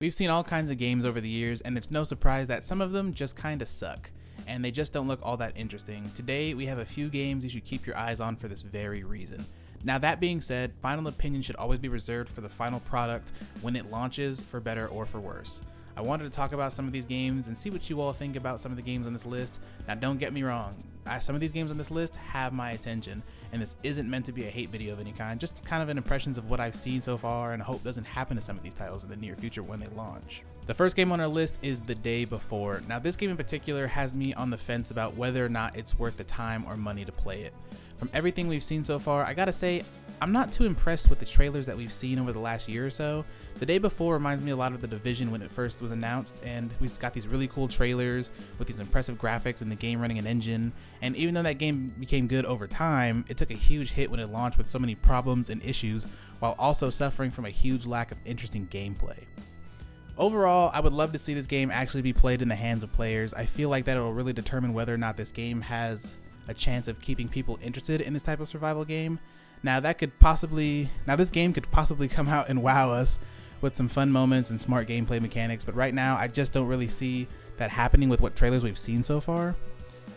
We've seen all kinds of games over the years, and it's no surprise that some of them just kinda suck, and they just don't look all that interesting. Today, we have a few games you should keep your eyes on for this very reason. Now that being said, final opinion should always be reserved for the final product when it launches, for better or for worse. I wanted to talk about some of these games and see what you all think about some of the games on this list. Now don't get me wrong, some of these games on this list have my attention, and this isn't meant to be a hate video of any kind, just kind of an impressions of what I've seen so far and hope doesn't happen to some of these titles in the near future when they launch. The first game on our list is The Day Before. Now this game in particular has me on the fence about whether or not it's worth the time or money to play it. From everything we've seen so far, I gotta say, I'm not too impressed with the trailers that we've seen over the last year or so. The Day Before reminds me a lot of The Division when it first was announced, and we've got these really cool trailers with these impressive graphics and the game running an engine. And even though that game became good over time, it took a huge hit when it launched with so many problems and issues, while also suffering from a huge lack of interesting gameplay. Overall, I would love to see this game actually be played in the hands of players. I feel like that will really determine whether or not this game has a chance of keeping people interested in this type of survival game. Now this game could possibly come out and wow us with some fun moments and smart gameplay mechanics, but right now I just don't really see that happening with what trailers we've seen so far.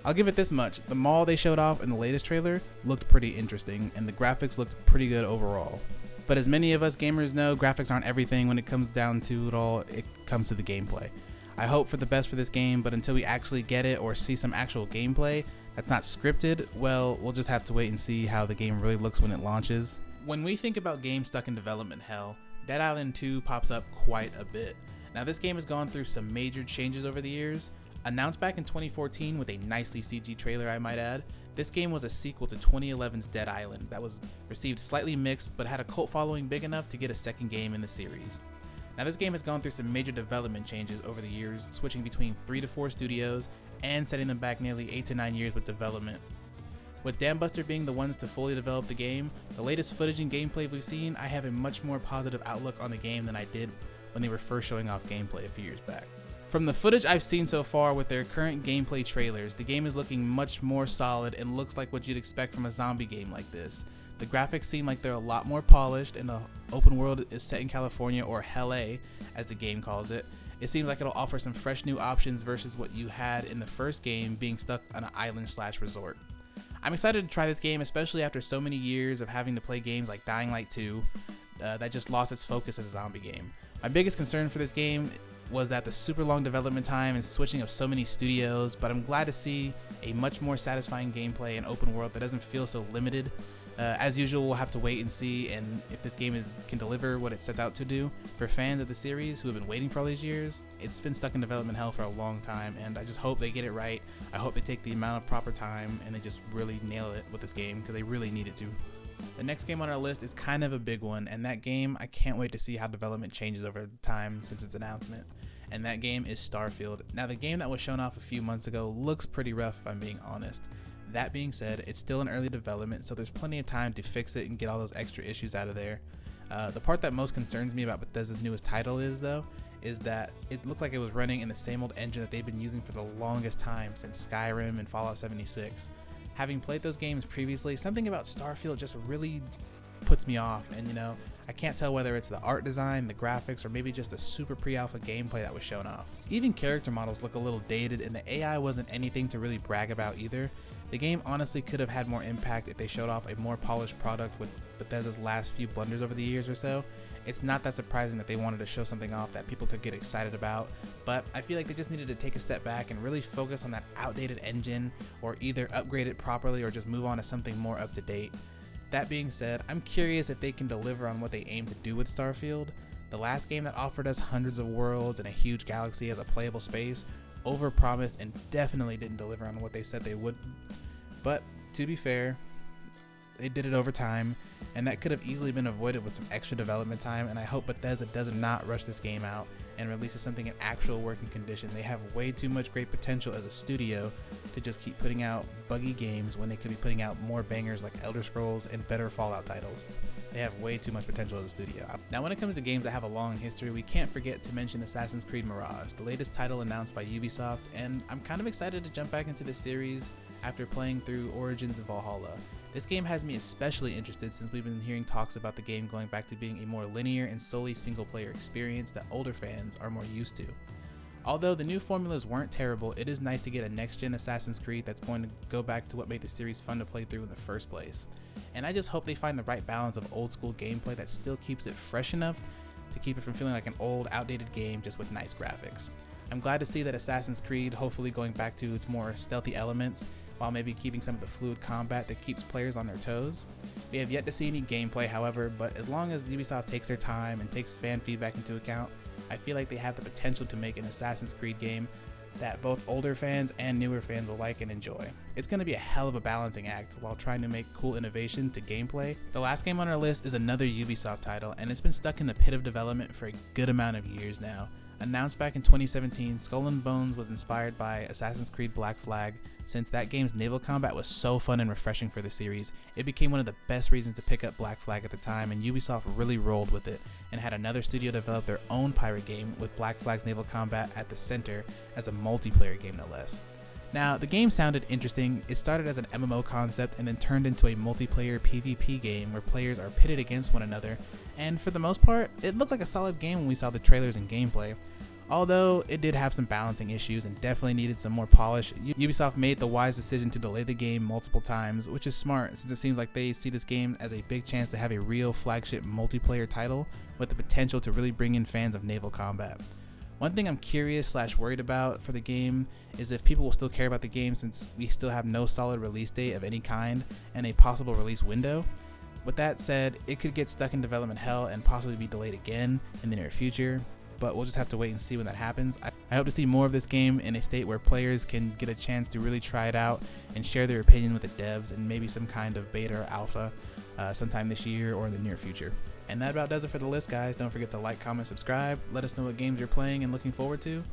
I'll give it this much, the mall they showed off in the latest trailer looked pretty interesting, and the graphics looked pretty good overall. But as many of us gamers know, graphics aren't everything when it comes down to it all, it comes to the gameplay. I hope for the best for this game, but until we actually get it or see some actual gameplay that's not scripted, well, we'll just have to wait and see how the game really looks when it launches. When we think about games stuck in development hell, Dead Island 2 pops up quite a bit. Now this game has gone through some major changes over the years. Announced back in 2014 with a nicely CG trailer, I might add, this game was a sequel to 2011's Dead Island that was received slightly mixed but had a cult following big enough to get a second game in the series. Now this game has gone through some major development changes over the years, switching between 3 to 4 studios and setting them back nearly 8 to 9 years with development. With Dambuster being the ones to fully develop the game, the latest footage and gameplay we've seen, I have a much more positive outlook on the game than I did when they were first showing off gameplay a few years back. From the footage I've seen so far with their current gameplay trailers, the game is looking much more solid and looks like what you'd expect from a zombie game like this. The graphics seem like they're a lot more polished, and the open world is set in California, or Hell A, as the game calls it. It seems like it'll offer some fresh new options versus what you had in the first game being stuck on an island/resort. I'm excited to try this game, especially after so many years of having to play games like Dying Light 2 that just lost its focus as a zombie game. My biggest concern for this game was that the super long development time and switching of so many studios, but I'm glad to see a much more satisfying gameplay and open world that doesn't feel so limited. As usual, we'll have to wait and see and if this game can deliver what it sets out to do. For fans of the series who have been waiting for all these years, it's been stuck in development hell for a long time, and I just hope they get it right. I hope they take the amount of proper time and they just really nail it with this game, because they really need it to. The next game on our list is kind of a big one, and that game, I can't wait to see how development changes over time since its announcement. And that game is Starfield. Now the game that was shown off a few months ago looks pretty rough if I'm being honest. That being said, it's still in early development, so there's plenty of time to fix it and get all those extra issues out of there. The part that most concerns me about Bethesda's newest title is that it looked like it was running in the same old engine that they've been using for the longest time, since Skyrim and Fallout 76. Having played those games previously, something about Starfield just really puts me off, and I can't tell whether it's the art design, the graphics, or maybe just the super pre-alpha gameplay that was shown off. Even character models look a little dated, and the AI wasn't anything to really brag about either. The game honestly could have had more impact if they showed off a more polished product with Bethesda's last few blunders over the years or so. It's not that surprising that they wanted to show something off that people could get excited about, but I feel like they just needed to take a step back and really focus on that outdated engine, or either upgrade it properly or just move on to something more up to date. That being said, I'm curious if they can deliver on what they aim to do with Starfield. The last game that offered us hundreds of worlds and a huge galaxy as a playable space overpromised and definitely didn't deliver on what they said they would. But to be fair, they did it over time, and that could have easily been avoided with some extra development time, and I hope Bethesda does not rush this game out and releases something in actual working condition. They have way too much great potential as a studio to just keep putting out buggy games when they could be putting out more bangers like Elder Scrolls and better Fallout titles. They have way too much potential as a studio. Now when it comes to games that have a long history, we can't forget to mention Assassin's Creed Mirage, the latest title announced by Ubisoft, and I'm kind of excited to jump back into this series after playing through Origins and Valhalla. This game has me especially interested since we've been hearing talks about the game going back to being a more linear and solely single player experience that older fans are more used to. Although the new formulas weren't terrible, it is nice to get a next-gen Assassin's Creed that's going to go back to what made the series fun to play through in the first place. And I just hope they find the right balance of old school gameplay that still keeps it fresh enough to keep it from feeling like an old, outdated game just with nice graphics. I'm glad to see that Assassin's Creed hopefully going back to its more stealthy elements, while maybe keeping some of the fluid combat that keeps players on their toes. We have yet to see any gameplay, however, but as long as Ubisoft takes their time and takes fan feedback into account, I feel like they have the potential to make an Assassin's Creed game that both older fans and newer fans will like and enjoy. It's going to be a hell of a balancing act while trying to make cool innovation to gameplay. The last game on our list is another Ubisoft title, and it's been stuck in the pit of development for a good amount of years now. Announced back in 2017, Skull and Bones was inspired by Assassin's Creed Black Flag. Since that game's naval combat was so fun and refreshing for the series, it became one of the best reasons to pick up Black Flag at the time, and Ubisoft really rolled with it and had another studio develop their own pirate game with Black Flag's naval combat at the center as a multiplayer game no less. Now, the game sounded interesting. It started as an MMO concept and then turned into a multiplayer PvP game where players are pitted against one another, and for the most part, it looked like a solid game when we saw the trailers and gameplay. Although it did have some balancing issues and definitely needed some more polish, Ubisoft made the wise decision to delay the game multiple times, which is smart since it seems like they see this game as a big chance to have a real flagship multiplayer title with the potential to really bring in fans of naval combat. One thing I'm curious / worried about for the game is if people will still care about the game since we still have no solid release date of any kind and a possible release window. With that said, it could get stuck in development hell and possibly be delayed again in the near future, but we'll just have to wait and see when that happens. I hope to see more of this game in a state where players can get a chance to really try it out and share their opinion with the devs and maybe some kind of beta or alpha sometime this year or in the near future. And that about does it for the list, guys. Don't forget to like, comment, subscribe. Let us know what games you're playing and looking forward to.